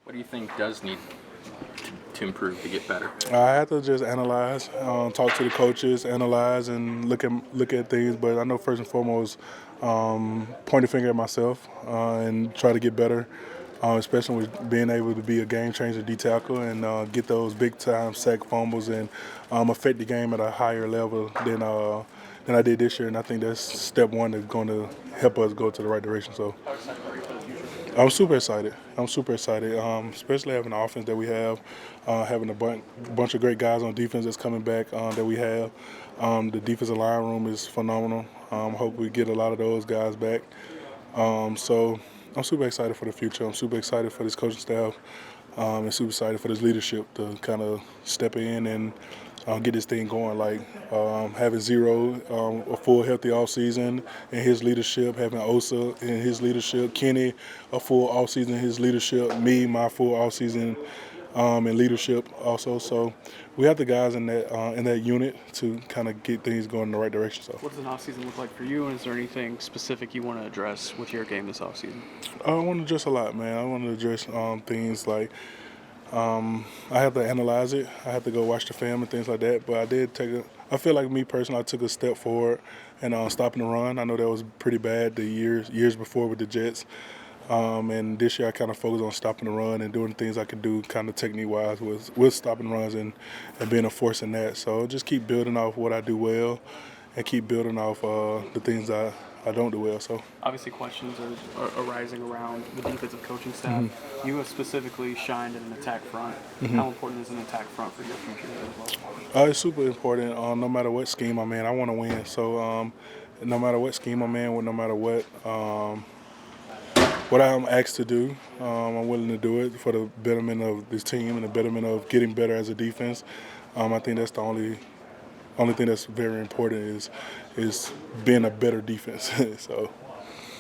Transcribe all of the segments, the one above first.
What do you think does need to improve to get better? I have to just analyze, talk to the coaches, analyze, and look at things. But I know first and foremost, point a finger at myself and try to get better. Especially with being able to be a game changer D tackle and get those big time sack fumbles and affect the game at a higher level than I did this year. And I think that's step one that's going to help us go to the right direction. So I'm super excited. Especially having the offense that we have, having a bunch of great guys on defense that's coming back that we have. The defensive line room is phenomenal. Hope we get a lot of those guys back. So I'm super excited for the future. I'm super excited for this coaching staff. And super excited for this leadership to kind of step in and get this thing going. Like having Zero a full healthy offseason in his leadership, having Osa in his leadership, Kenny a full offseason in his leadership, me my full offseason in leadership also. So we have the guys in that unit to kind of get things going in the right direction. So what does an offseason look like for you, and is there anything specific you want to address with your game this offseason? I want to address a lot, man. I want to address things like I have to analyze it. I have to go watch the film and things like that. But I feel like me personally, I took a step forward and stopping the run. I know that was pretty bad the years before with the Jets. And this year I kind of focused on stopping the run and doing things I could do kind of technique-wise with stopping runs and being a force in that. So just keep building off what I do well and keep building off the things I don't do well. So obviously questions are arising around the defensive coaching staff. You have specifically shined in an attack front. How important is an attack front for your future as well? It's super important. No matter what scheme I'm in, I want to win. So no matter what scheme I'm in, no matter what I'm asked to do, I'm willing to do it for the betterment of this team and the betterment of getting better as a defense. I think that's the only thing that's very important is being a better defense. So.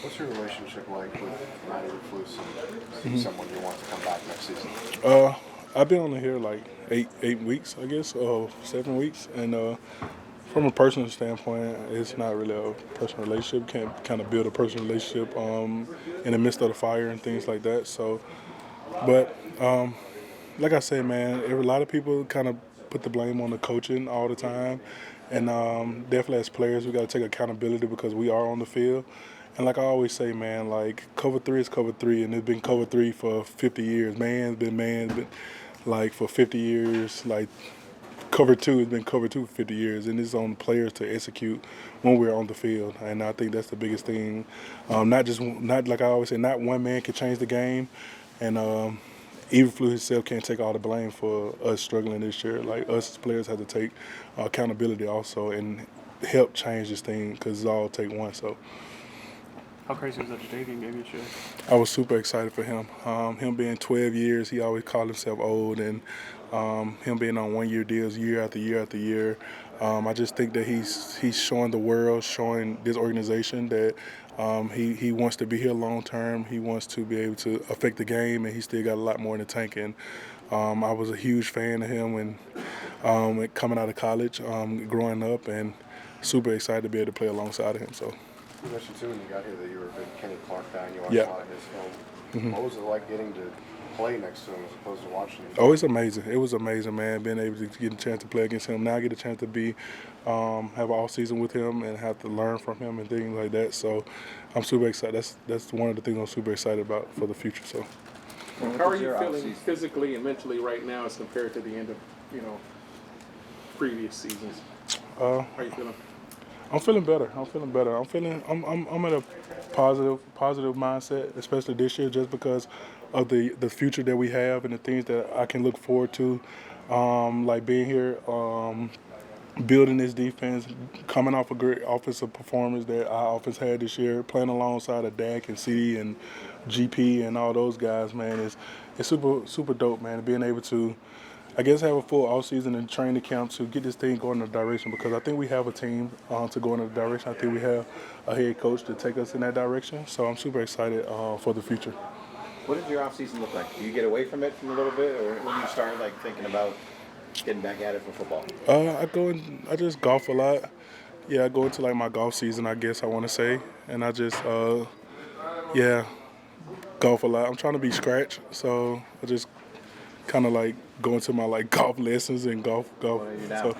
What's your relationship like with Matty Flus and someone you want to come back next season? I've been on here like eight weeks, I guess, or 7 weeks, and from a personal standpoint, it's not really a personal relationship. Can't kind of build a personal relationship in the midst of the fire and things like that. So, but like I said, man, a lot of people kind of put the blame on the coaching all the time, and definitely as players, we got to take accountability because we are on the field. And like I always say, man, like cover three is cover three, and it's been cover three for 50 years. Man's been like for 50 years, like. Cover two has been cover two for 50 years, and it's on players to execute when we're on the field. And I think that's the biggest thing. Not like I always say, not one man can change the game, and even Flu himself can't take all the blame for us struggling this year. Like us as players have to take accountability also and help change this thing because it's all take one. So. How crazy was that Jadavian game this year? I was super excited for him. Him being 12 years, he always called himself old, and him being on one-year deals year after year after year. I just think that he's showing the world, showing this organization that he wants to be here long term. He wants to be able to affect the game, and he still got a lot more in the tank. And I was a huge fan of him when coming out of college, growing up, and super excited to be able to play alongside of him. So. You mentioned too when you got here that you were a big Kenny Clark fan. You watched Yeah. a lot of his film. What was it like getting to play next to him as opposed to watching him? Oh, it's amazing. It was amazing, man, being able to get a chance to play against him. Now I get a chance to have an off-season with him and have to learn from him and things like that. So I'm super excited. That's one of the things I'm super excited about for the future. So. How are you feeling physically and mentally right now as compared to the end of, previous seasons? How are you feeling? I'm feeling better. I'm at a positive mindset, especially this year, just because of the future that we have and the things that I can look forward to, like being here, building this defense, coming off a great offensive performance that our offense had this year, playing alongside of Dak and CD and GP and all those guys, man, it's super dope, man, being able to, I guess, have a full offseason and training camp to get this thing going in a direction, because I think we have a team to go in a direction. I think we have a head coach to take us in that direction. So I'm super excited for the future. What did your offseason look like? Do you get away from it a little bit, or when you start thinking about getting back at it for football? I just golf a lot. Yeah, I go into my golf season, I guess I want to say, and I just golf a lot. I'm trying to be scratch, so I just kind of like go into my like golf lessons and golf. What are you now? So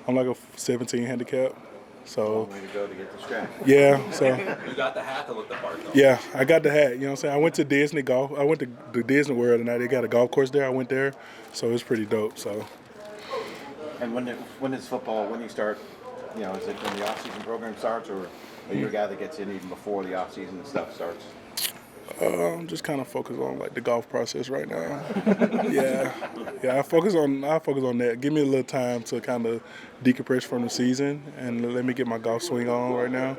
I'm like a 17 handicap. So Way to go to get the scratch. yeah, so You got the hat to look the part, though. yeah, I got the hat. You know what I'm saying? I went to Disney golf. I went to the Disney World and they got a golf course there. I went there, so it's pretty dope. So And when is football? When do you start? You know, is it when the off-season program starts, or are you a guy that gets in even before the off-season and stuff starts? I'm just kind of focused on like the golf process right now. yeah. I focus on that. Give me a little time to kind of decompress from the season and let me get my golf swing on right now,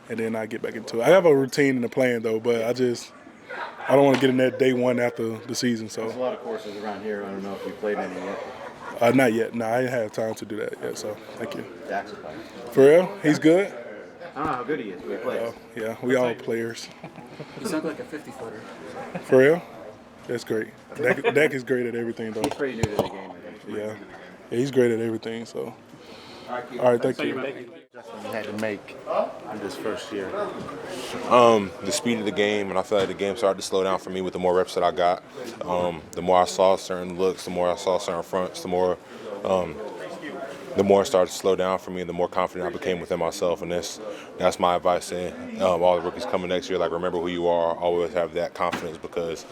and then I get back into it. I have a routine and a plan though, but I don't want to get in that day one after the season. So There's a lot of courses around here. I don't know if you played any yet. not yet. No, I didn't have time to do that yet. So thank you. Dax will play. For real, he's good. I don't know how good he is, but he plays. Yeah, we all players. You sound like a 50-footer. For real, that's great. Dak is great at everything though. He's pretty new to the game, I think. Yeah, he's great at everything. So, all right, thank you. adjustment you had to make in this first year? The speed of the game, and I feel like the game started to slow down for me with the more reps that I got. The more I saw certain looks, the more I saw certain fronts, the more it started to slow down for me, the more confident I became within myself. And that's my advice to all the rookies coming next year. Like, remember who you are. Always have that confidence, because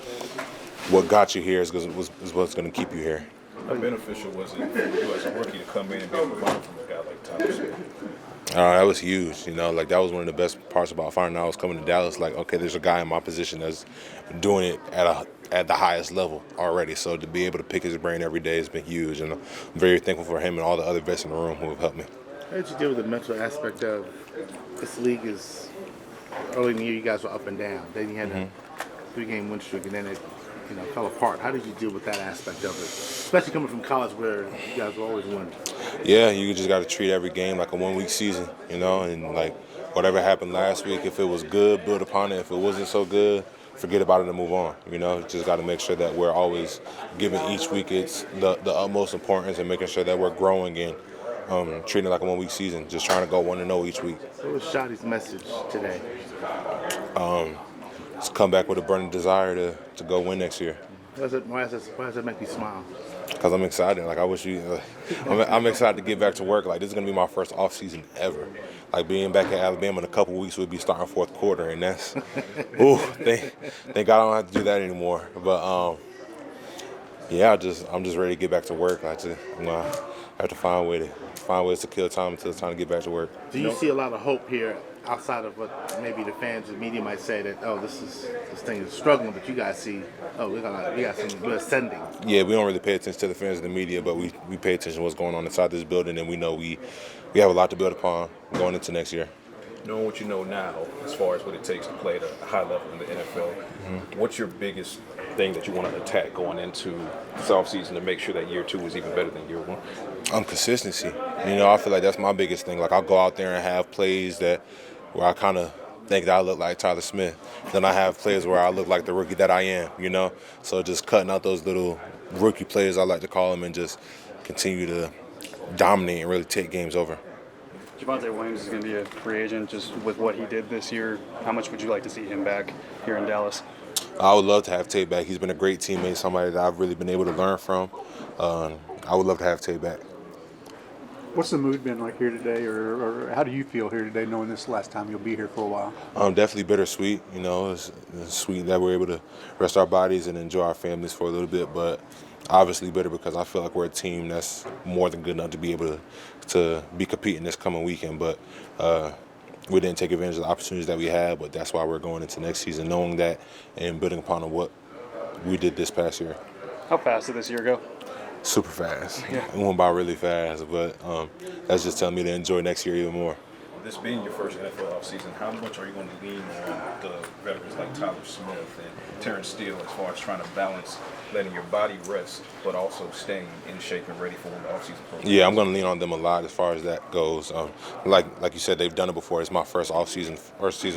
what got you here is what's going to keep you here. How beneficial was it for you as a rookie to come in and be able to learn from a guy like Tyler Smith? That was huge. Like, that was one of the best parts about finding out I was coming to Dallas. Like, okay, there's a guy in my position that's doing it at the highest level already. So to be able to pick his brain every day has been huge, and I'm very thankful for him and all the other vets in the room who have helped me. How did you deal with the mental aspect of this league is early in the year you guys were up and down. Then you had a 3-game win streak, and then it fell apart. How did you deal with that aspect of it, especially coming from college where you guys were always winning? Yeah, you just got to treat every game like a one-week season, and like whatever happened last week, if it was good, build upon it. If it wasn't so good, forget about it and move on. Just got to make sure that we're always giving each week its the utmost importance, and making sure that we're growing and treating it like a one-week season, just trying to go 1-0 each week. What was Shotty's message today? Just come back with a burning desire to go win next year. Why does that make you smile? Because I'm excited. Like, I wish I'm excited to get back to work. Like, this is gonna be my first off season ever. Like, being back at Alabama in a couple weeks, we'll be starting fourth quarter, and that's thank God I don't have to do that anymore. But yeah, I'm just ready to get back to work. I have to find ways to kill time until it's time to get back to work. Do you see a lot of hope here outside of what maybe the fans and media might say that this thing is struggling, but you guys see we're ascending? Yeah, we don't really pay attention to the fans and the media, but we pay attention to what's going on inside this building, and we know we have a lot to build upon going into next year. Knowing what you know now, as far as what it takes to play at a high level in the NFL, what's your biggest thing that you want to attack going into this offseason to make sure that year 2 is even better than year 1? Consistency. I feel like that's my biggest thing. Like, I'll go out there and have plays where I kind of think that I look like Tyler Smith. Then I have plays where I look like the rookie that I am, So just cutting out those little rookie plays, I like to call them, and just continue to dominate and really take games over. Javonte Williams is going to be a free agent. Just with what he did this year, how much would you like to see him back here in Dallas? I would love to have Tate back. He's been a great teammate, somebody that I've really been able to learn from. I would love to have Tate back. What's the mood been like here today, or how do you feel here today, knowing this is the last time you'll be here for a while? Definitely bittersweet. It's sweet that we're able to rest our bodies and enjoy our families for a little bit, but obviously bitter because I feel like we're a team that's more than good enough to be able to be competing this coming weekend. But we didn't take advantage of the opportunities that we had, but that's why we're going into next season knowing that and building upon what we did this past year. How fast did this year go? Super fast. Yeah. It went by really fast, but that's just telling me to enjoy next year even more. This being your first NFL offseason, how much are you going to lean on the veterans like Tyler Smith and Terrence Steele as far as trying to balance letting your body rest but also staying in shape and ready for the offseason program? Yeah, I'm going to lean on them a lot as far as that goes. Like you said, they've done it before. It's my first season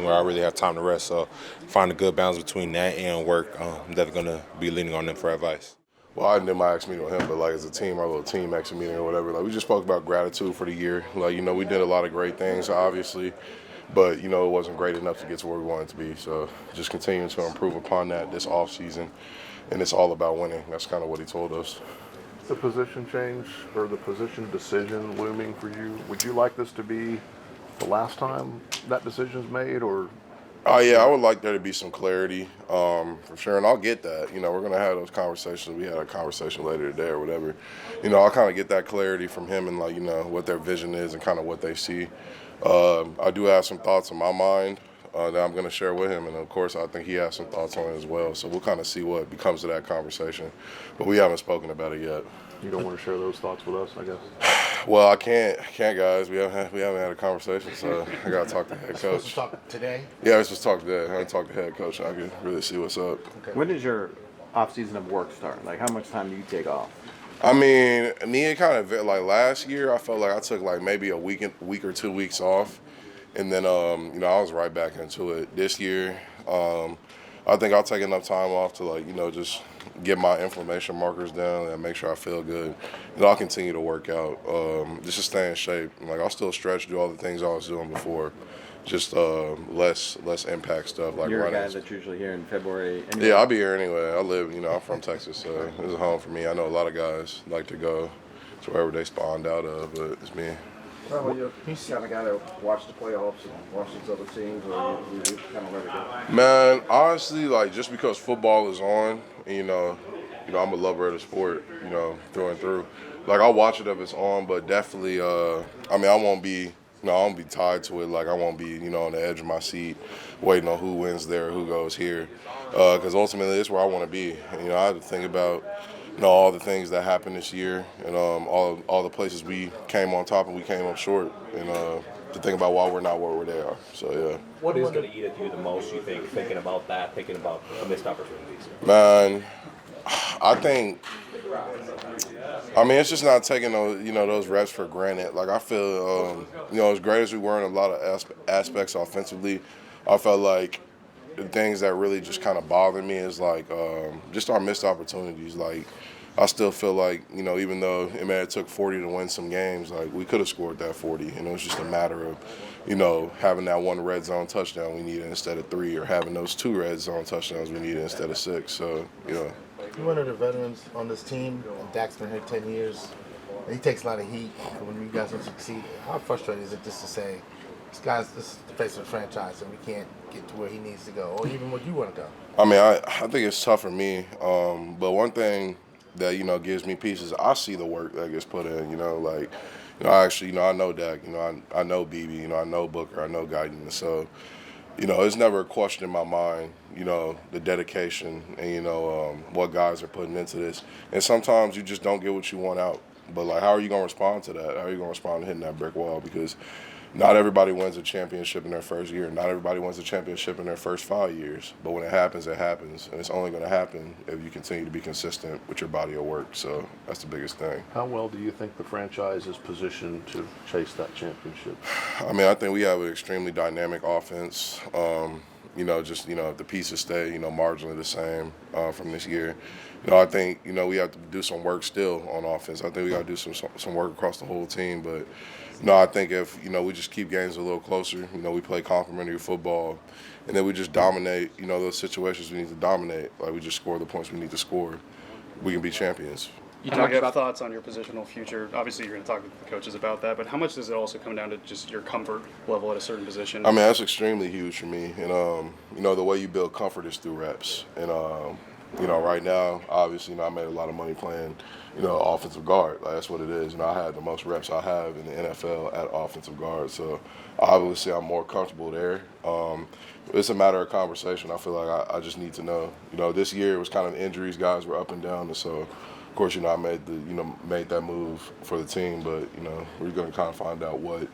where I really have time to rest. So find a good balance between that and work. I'm definitely going to be leaning on them for advice. Well, I didn't my ask meeting with him, but like as a team, our little team action meeting or whatever, like we just spoke about gratitude for the year. Like, we did a lot of great things. So obviously, But, it wasn't great enough to get to where we wanted to be. So just continuing to improve upon that this offseason. And it's all about winning. That's kind of what he told us. The position change or the position decision looming for you, would you like this to be the last time that decision's made, or? Oh, yeah, I would like there to be some clarity, for sure, and I'll get that. We're going to have those conversations. We had a conversation later today or whatever. I'll kind of get that clarity from him and, what their vision is and kind of what they see. I do have some thoughts in my mind that I'm going to share with him, and, of course, I think he has some thoughts on it as well. So we'll kind of see what becomes of that conversation. But we haven't spoken about it yet. You don't want to share those thoughts with us, I guess? Well, I can't, guys. We haven't had a conversation, so I got to talk to the head coach. Supposed to talk today? Yeah, let's just talk today. I haven't talked to the head coach. I can really see what's up. Okay. When does your off-season of work start? Like, how much time do you take off? I mean, me, it kind of like last year. I felt like I took like maybe a week or 2 weeks off, and then I was right back into it. This year, I think I'll take enough time off to just get my inflammation markers down and make sure I feel good. And I'll continue to work out just to stay in shape. Like I'll still stretch, do all the things I was doing before, just less impact stuff like You're running. a guy that's usually here in February. Anyway. Yeah, I'll be here anyway. I live, I'm from Texas, so this is home for me. I know a lot of guys like to go to wherever they spawned out of, but it's me. Well, you're kind of got to watch the playoffs and watch these other teams, or you kind of let it go? Man, honestly, just because football is on, and, I'm a lover of the sport, through and through. I'll watch it if it's on, but definitely, I won't be, I won't be tied to it. I won't be, on the edge of my seat waiting on who wins there, who goes here. Because ultimately, it's where I want to be. And, I have to think about, all the things that happened this year and all the places we came on top and we came up short. And to think about why we're not where they are. So, yeah. What is going to eat at you the most, you think, thinking about that, thinking about the missed opportunities? Man, I think, it's just not taking those reps for granted. I feel, as great as we were in a lot of aspects offensively, I felt like the things that really just kind of bother me is just our missed opportunities. I still feel like, even though it may have took 40 to win some games, we could have scored that 40. And it was just a matter of, having that one red zone touchdown we needed instead of 3, or having those 2 red zone touchdowns we needed instead of 6. So, You're one of the veterans on this team. Dak's been here 10 years. He takes a lot of heat when you guys don't succeed. How frustrating is it just to say, this is the face of the franchise and we can't get to where he needs to go, or even where you want to go? I think it's tough for me. But one thing that, gives me peace is I see the work that gets put in, I know Dak, I know BB, I know Booker, I know Guyton. So, it's never a question in my mind, the dedication and, what guys are putting into this. And sometimes you just don't get what you want out. But, how are you going to respond to that? How are you going to respond to hitting that brick wall? Because not everybody wins a championship in their first year. Not everybody wins a championship in their first 5 years. But when it happens, it happens. And it's only going to happen if you continue to be consistent with your body of work. So that's the biggest thing. How well do you think the franchise is positioned to chase that championship? I think we have an extremely dynamic offense. If the pieces stay, marginally the same from this year. I think, we have to do some work still on offense. I think we got to do some work across the whole team. But, I think if, we just keep games a little closer, we play complementary football, and then we just dominate, those situations we need to dominate. We just score the points we need to score, we can be champions. You talked about thoughts on your positional future. Obviously, you're going to talk with the coaches about that, but how much does it also come down to just your comfort level at a certain position? That's extremely huge for me. And, the way you build comfort is through reps. And, right now, obviously, I made a lot of money playing, offensive guard. That's what it is. I had the most reps I have in the NFL at offensive guard. So, obviously, I'm more comfortable there. It's a matter of conversation. I feel like I just need to know. This year it was kind of injuries. Guys were up and down. And so, of course, I made that move for the team. But, we're going to kind of find out what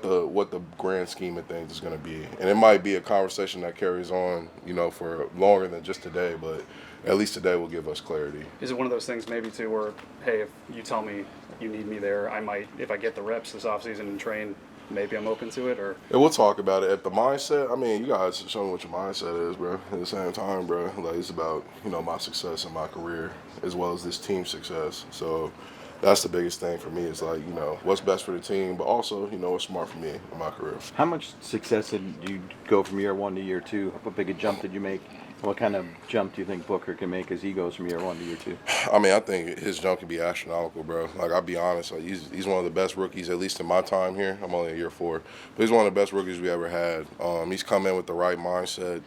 the grand scheme of things is going to be. And it might be a conversation that carries on, for longer than just today, but at least today will give us clarity. Is it one of those things maybe too where, hey, if you tell me you need me there, I might, if I get the reps this offseason and train, maybe I'm open to it? Or and we'll talk about it. If the mindset, you guys show me what your mindset is, bro. At the same time, bro, it's about, my success in my career as well as this team's success. So, that's the biggest thing for me is like, you know, what's best for the team, but also, you know, what's smart for me in my career. How much success did you go from year 1 to year 2? How big a jump did you make? What kind of jump do you think Booker can make as he goes from year 1 to year 2? I mean, I think his jump can be astronomical, bro. Like, I'll be honest, like he's one of the best rookies, at least in my time here. I'm only in year 4, but he's one of the best rookies we ever had. He's come in with the right mindset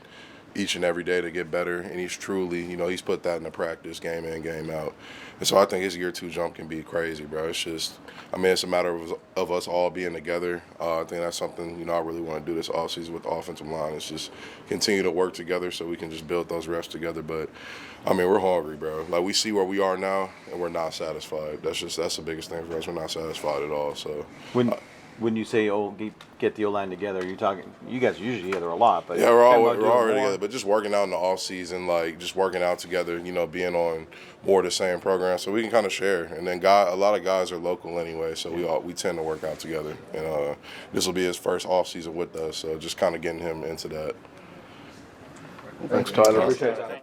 each and every day to get better, and he's truly, you know, he's put that into practice, game in, game out. And so I think his year 2 jump can be crazy, bro. It's just, I mean, it's a matter of us all being together. I think that's something, you know, I really want to do this offseason with the offensive line. It's just continue to work together so we can just build those reps together. But, I mean, we're hungry, bro. Like, we see where we are now, and we're not satisfied. That's the biggest thing for us. We're not satisfied at all. So When you say get the O-line together, you're talking, you guys are usually together a lot, but yeah, we're already together. But just working out in the off season, like just working out together, you know, being on more of the same program, so we can kind of share. And then a lot of guys are local anyway, so we tend to work out together. And this will be his first off season with us, so just kind of getting him into that. Thanks, Tyler. Appreciate it.